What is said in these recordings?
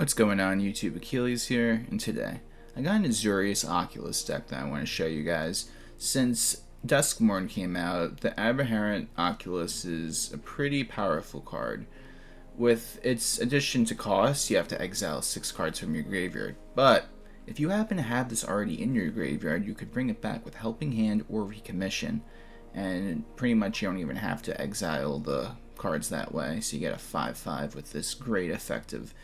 What's going on YouTube? Achilles here, and today I got an Azorius Oculus deck that I want to show you guys. Since Duskmourn came out, the Abhorrent Oculus is a pretty powerful card. With its addition to cost, you have to exile 6 cards from your graveyard, but if you happen to have this already in your graveyard, you could bring it back with Helping Hand or Recommission, and pretty much you don't even have to exile the cards that way, so you get a 5/5 with this great effective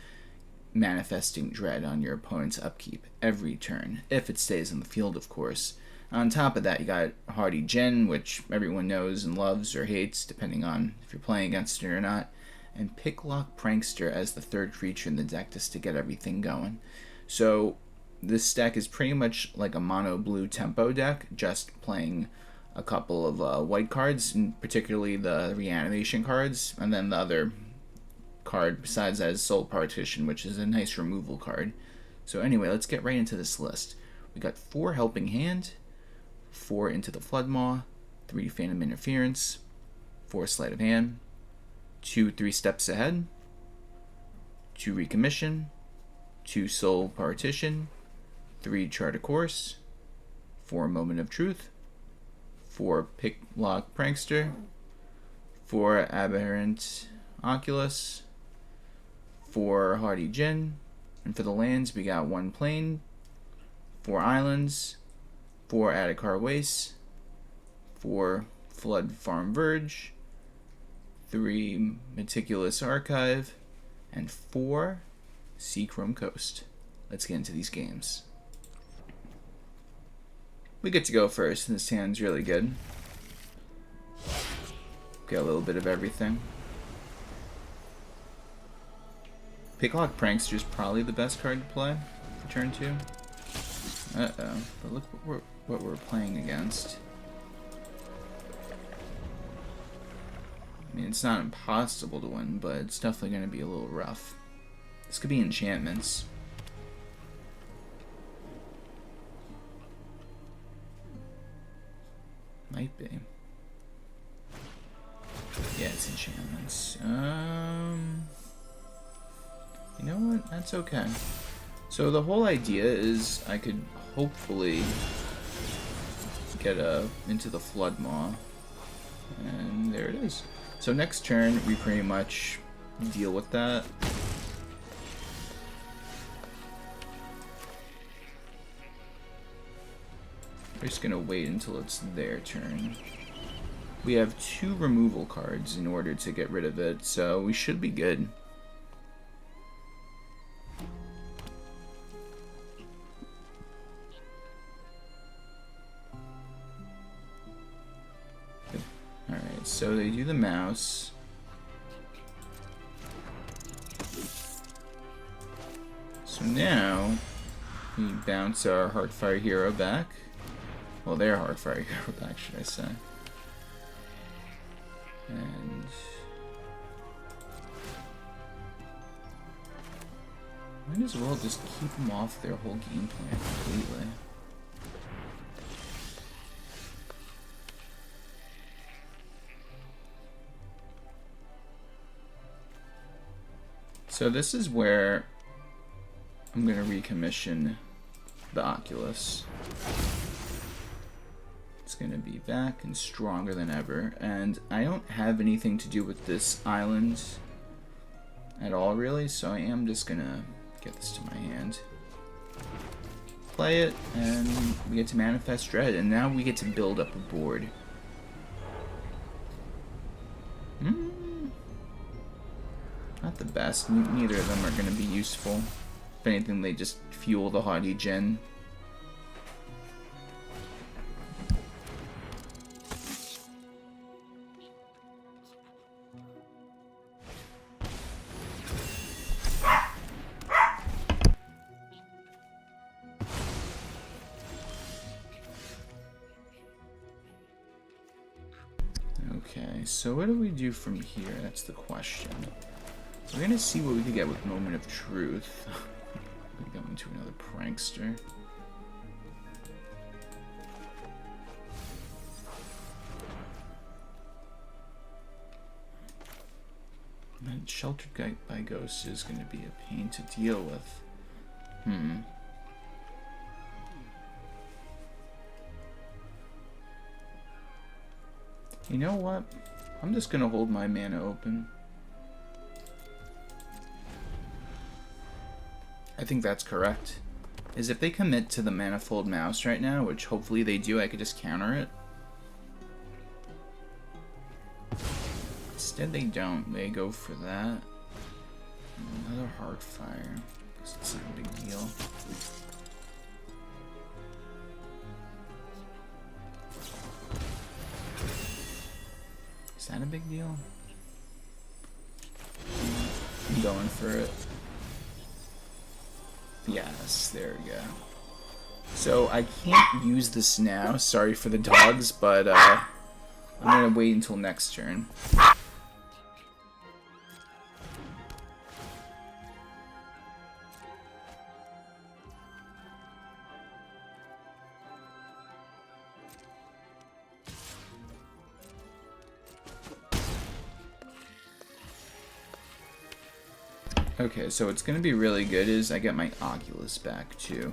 manifesting dread on your opponent's upkeep every turn, if it stays in the field, of course. On top of that, you got Haughty Djinn, which everyone knows and loves or hates, depending on if you're playing against it or not, and Picklock Prankster as the third creature in the deck just to get everything going. So this deck is pretty much like a mono blue tempo deck, just playing a couple of white cards, and particularly the reanimation cards, and then the other card besides that is Soul Partition, which is a nice removal card. So anyway, let's get right into this list. We got 4 Helping Hand, 4 Into the Flood Maw, 3 Phantom Interference, 4 Sleight of Hand, 2 3 Steps Ahead, 2 Recommission, 2 Soul Partition, 3 Chart a Course, 4 Moment of Truth, 4 Picklock Prankster, 4 Abhorrent Oculus, 4 Haughty Djinn, and for the lands we got 1 plane, 4 islands, 4 Adarkar Wastes, 4 Floodfarm Verge, 3 Meticulous Archive, and 4 Seachrome Coast. Let's get into these games. We get to go first, and this hand's really good. Get a little bit of everything. Picklock Prankster is probably the best card to play for turn 2. Uh-oh. But look what we're playing against. I mean, it's not impossible to win, but it's definitely going to be a little rough. This could be enchantments. Might be. Yeah, it's enchantments. You know what? That's okay. So the whole idea is I could hopefully get Into the Flood Maw. And there it is. So next turn, we pretty much deal with that. We're just going to wait until it's their turn. We have 2 removal cards in order to get rid of it, so we should be good. Alright, so they do the mouse. So now, we bounce our Heartfire Hero back. Well, their Heartfire Hero back, should I say. And might as well just keep them off their whole game plan completely. So this is where I'm going to recommission the Oculus. It's going to be back and stronger than ever, and I don't have anything to do with this island at all really, so I am just going to get this to my hand. Play it, and we get to manifest dread, and now we get to build up a board. Not the best. Neither of them are going to be useful. If anything, they just fuel the Haughty Djinn. Okay, so what do we do from here? That's the question. We're gonna see what we can get with Moment of Truth. We go into another Prankster. But Sheltered by Ghosts is going to be a pain to deal with. You know what? I'm just going to hold my mana open. I think that's correct. Is if they commit to the Manifold Mouse right now, which hopefully they do, I could just counter it. Instead they don't. They go for that. Another Heartfire. It's not a big deal. Is that a big deal? I'm going for it. Yes, there we go. So I can't use this now. Sorry for the dogs, but I'm gonna wait until next turn. Okay, so what's gonna be really good is I get my Oculus back too.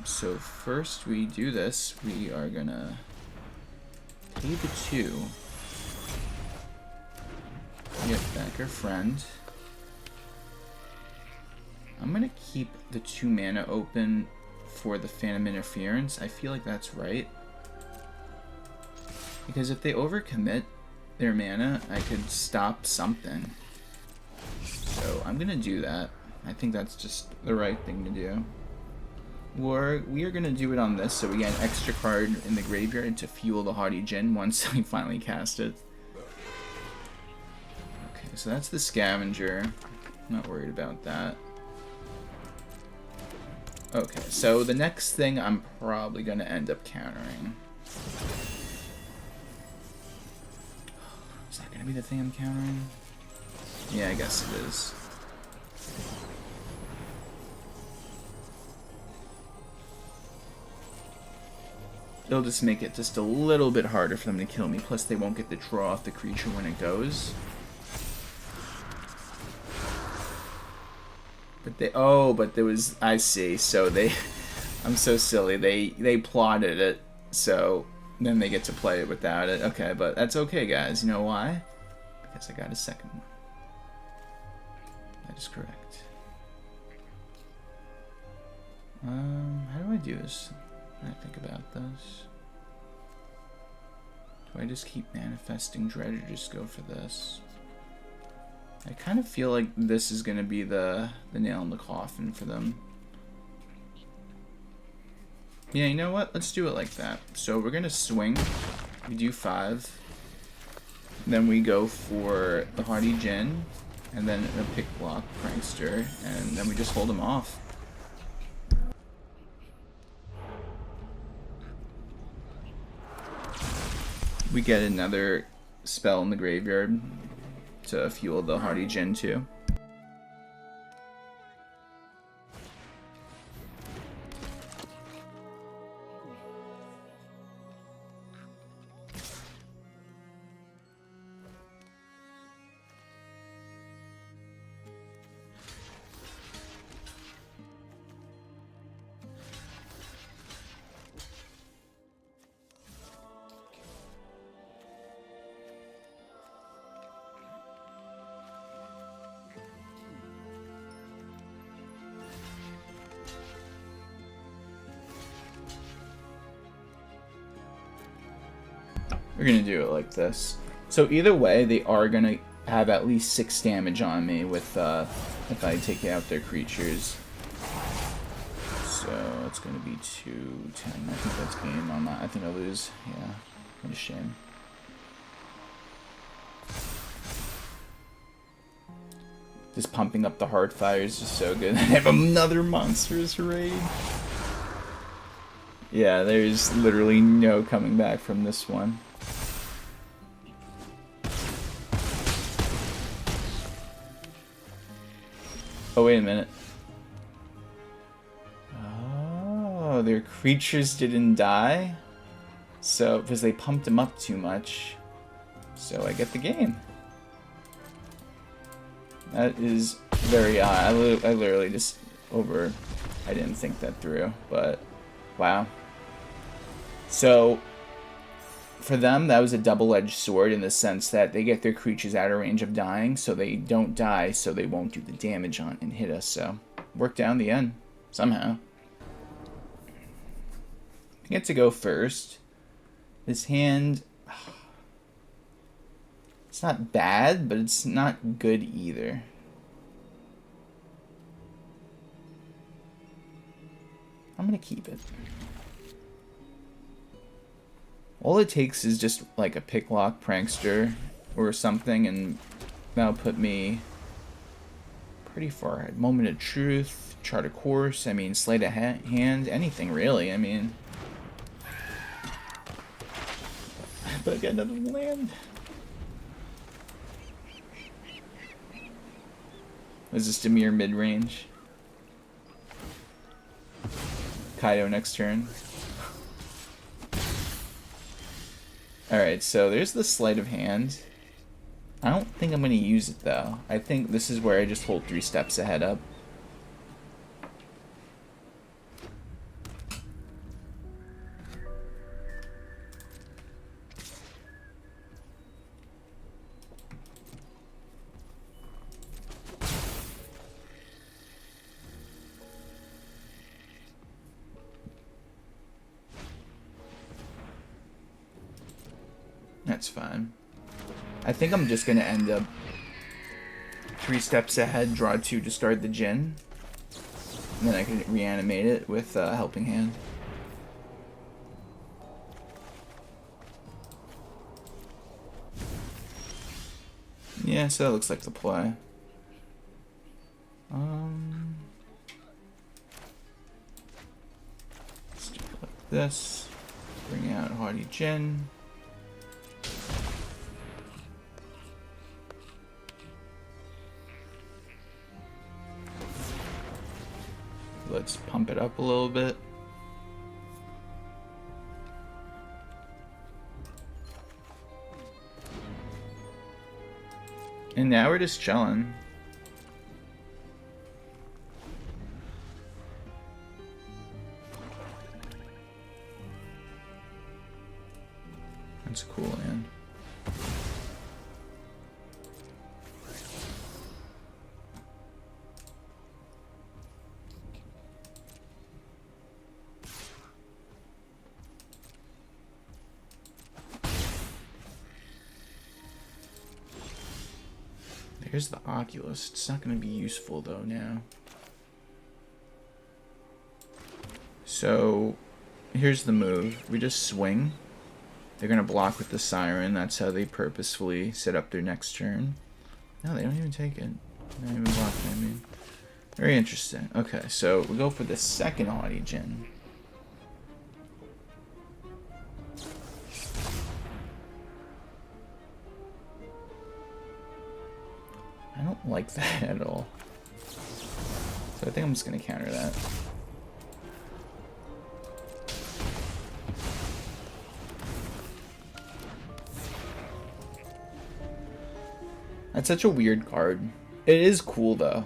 So first we do this, we are gonna pay the 2. Get back our friend. I'm gonna keep the 2 mana open for the Phantom Interference. I feel like that's right. Because if they overcommit their mana, I could stop something. So I'm gonna do that. I think that's just the right thing to do. We are gonna do it on this, so we get an extra card in the graveyard to fuel the Haughty Djinn once we finally cast it. Okay, so that's the Scavenger. I'm not worried about that. Okay, so the next thing I'm probably gonna end up countering. Is that gonna be the thing I'm countering? Yeah, I guess it is. It'll just make it just a little bit harder for them to kill me, plus they won't get the draw off the creature when it goes. But but there was, I see, so they, I'm so silly, they plotted it, so then they get to play it without it. Okay, but that's okay, guys, you know why? Because I got a second one. That is correct. How do I do this? When I think about this. Do I just keep manifesting Dread or just go for this? I kind of feel like this is going to be the nail in the coffin for them. Yeah, you know what? Let's do it like that. So we're going to swing. We do 5. Then we go for the Haughty Djinn. And then a Picklock Prankster. And then we just hold them off. We get another spell in the graveyard to fuel the Haughty Djinn too. We're gonna do it like this. So either way, they are gonna have at least 6 damage on me with if I take out their creatures. So it's gonna be 2-10. I think that's game. I think I lose. Yeah, what a shame. Just pumping up the Heartfire is just so good. I have another Monstrous Raid. Yeah, there's literally no coming back from this one. Oh, wait a minute. Oh, their creatures didn't die? So, because they pumped them up too much. So I get the game. That is very odd. I literally just I didn't think that through, but wow. So for them, that was a double-edged sword in the sense that they get their creatures out of range of dying, so they don't die, so they won't do the damage on and hit us. So worked out in the end somehow. I get to go first. This hand, it's not bad, but it's not good either. I'm gonna keep it. All it takes is just like a Picklock Prankster or something, and that'll put me pretty far ahead. Moment of Truth, Chart of Course, I mean, Sleight of Hand, anything really, I mean. But I got another land. Was this Dimir mid-range? Kaido next turn. Alright, so there's the Sleight of Hand. I don't think I'm going to use it, though. I think this is where I just hold 3 steps ahead up. That's fine. I think I'm just going to end up 3 steps ahead, draw 2 to start the Djinn. And then I can reanimate it with Helping Hand. Yeah, so that looks like the play. Let's do it like this. Bring out Haughty Djinn. Let's pump it up a little bit. And now we're just chilling. That's cool, man. Here's the Oculus. It's not going to be useful though now. So here's the move. We just swing. They're going to block with the Siren. That's how they purposefully set up their next turn. No, they don't even take it. They don't even block it, I mean. Very interesting. Okay, so we go for the second Haughty Djinn. I don't like that at all. So I think I'm just going to counter that. That's such a weird card. It is cool though.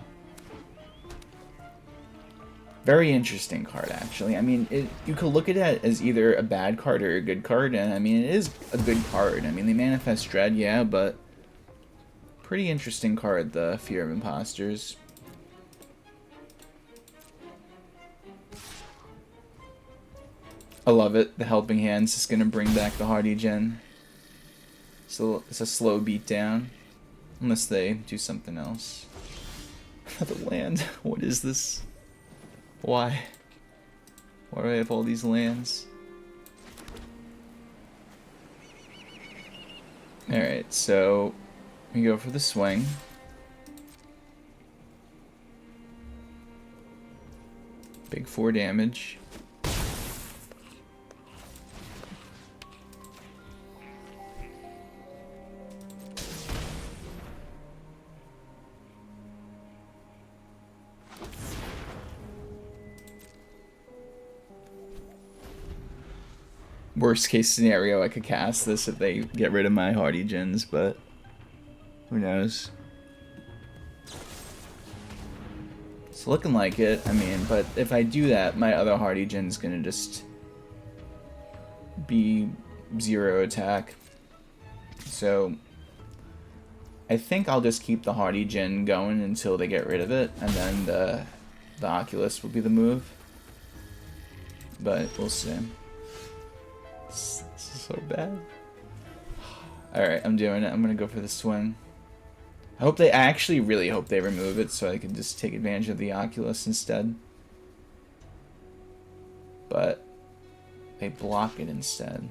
Very interesting card actually. I mean, you could look at it as either a bad card or a good card, and I mean, it is a good card. I mean, they manifest Dread, yeah, but pretty interesting card, the Fear of Imposters. I love it. The Helping Hand's just gonna bring back the Haughty Djinn. So it's a slow beat down. Unless they do something else. Another land. What is this? Why? Why do I have all these lands? Alright, so we go for the swing. Big 4 damage. Worst case scenario, I could cast this if they get rid of my Haughty Djinns, but who knows. It's looking like it, I mean, but if I do that, my other Haughty Djinn's gonna just be 0 attack. So I think I'll just keep the Haughty Djinn going until they get rid of it, and then the Oculus will be the move. But we'll see. This is so bad. Alright, I'm doing it. I'm gonna go for the swing. I actually really hope they remove it so I can just take advantage of the Oculus instead. But they block it instead.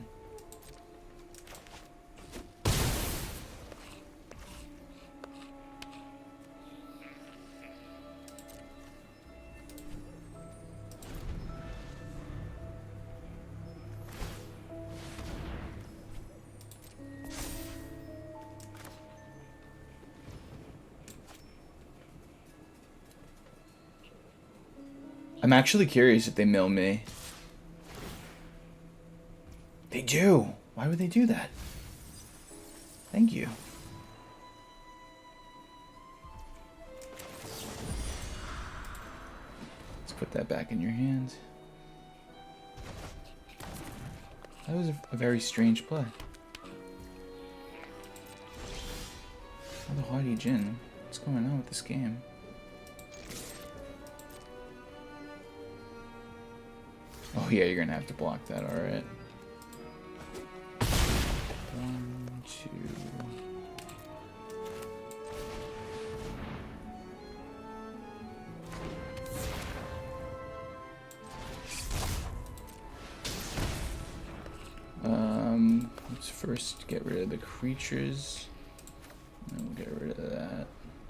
I'm actually curious if they mill me. They do! Why would they do that? Thank you. Let's put that back in your hand. That was a very strange play. Oh, the Haughty Djinn. What's going on with this game? Oh yeah, you're gonna have to block that, alright. 1, 2. Let's first get rid of the creatures. And then we'll get rid of that.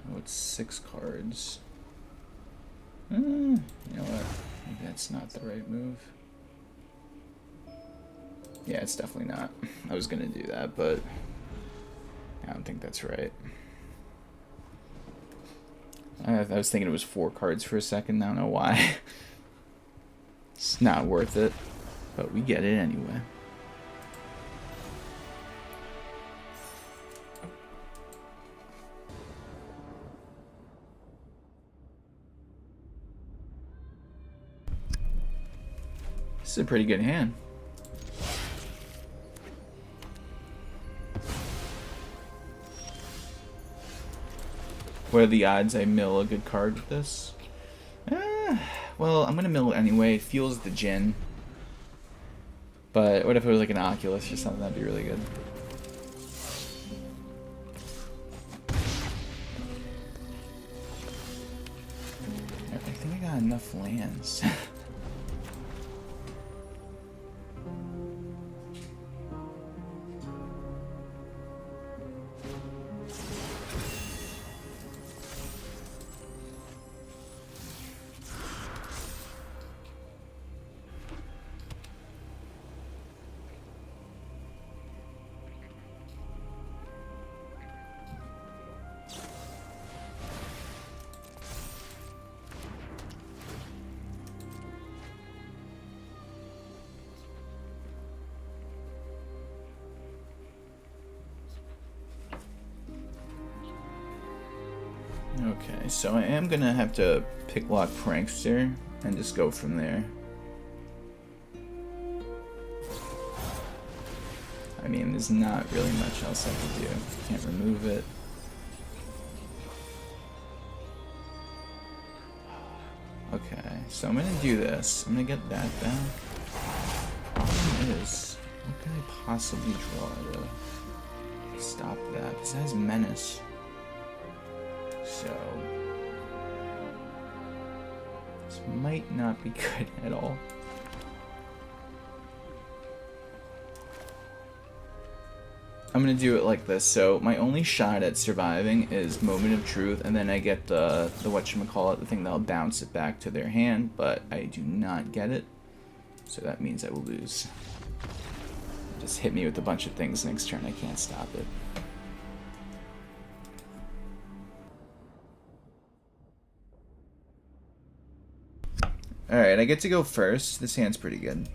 Oh, it's 6 cards. You know what? Maybe that's not the right move. Yeah, it's definitely not. I was gonna do that, but I don't think that's right. I was thinking it was 4 cards for a second. I don't know why. It's not worth it, but we get it anyway. This is a pretty good hand. What are the odds I mill a good card with this? Well, I'm gonna mill it anyway. It fuels the Djinn. But what if it was like an Oculus or something? That'd be really good. I think I got enough lands. Okay, so I am gonna have to Picklock Prankster and just go from there. I mean, there's not really much else I can do. Can't remove it. Okay, so I'm gonna do this. I'm gonna get that back. Problem is, what can I possibly draw to stop that? This has Menace. So this might not be good at all. I'm gonna do it like this. So my only shot at surviving is Moment of Truth, and then I get the whatchamacallit, the thing that'll bounce it back to their hand, but I do not get it. So that means I will lose. Just hit me with a bunch of things next turn, I can't stop it. Alright, I get to go first. This hand's pretty good.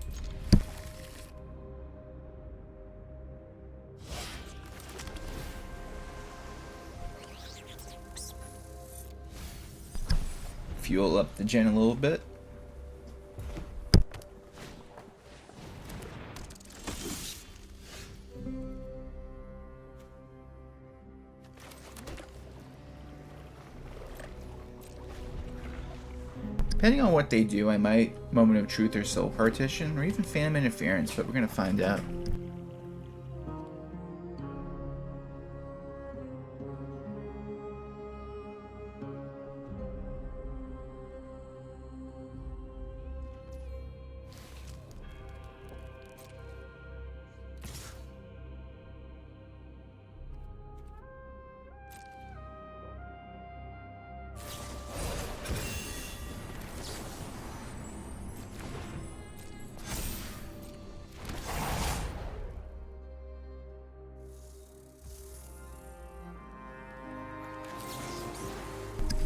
fuel up the Djinn a little bit. Depending on what they do, I might Moment of Truth or Soul Partition, or even Phantom Interference, but we're gonna find out.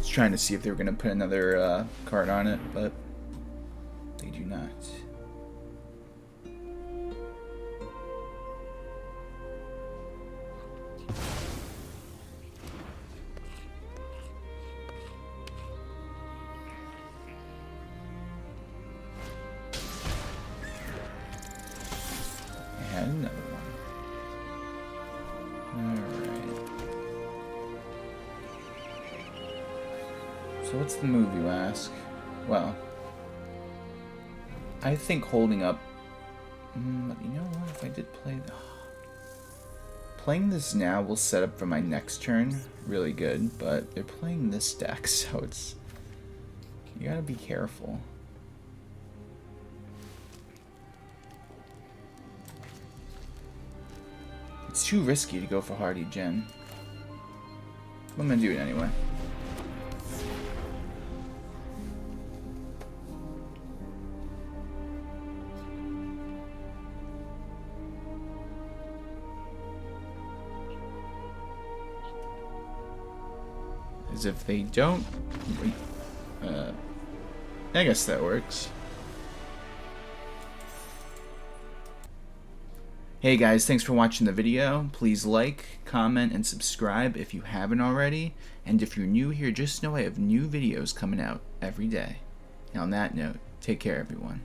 Trying to see if they were going to put another card on it, but they do not. I had another one. So what's the move, you ask? Well, I think holding up... but you know what? If I did play... Playing this now will set up for my next turn really good, but they're playing this deck, so it's... You gotta be careful. It's too risky to go for Haughty Djinn. I'm gonna do it anyway. As if they don't... I guess that works. Hey guys, thanks for watching the video. Please like, comment, and subscribe if you haven't already. And if you're new here, just know I have new videos coming out every day. And on that note, take care everyone.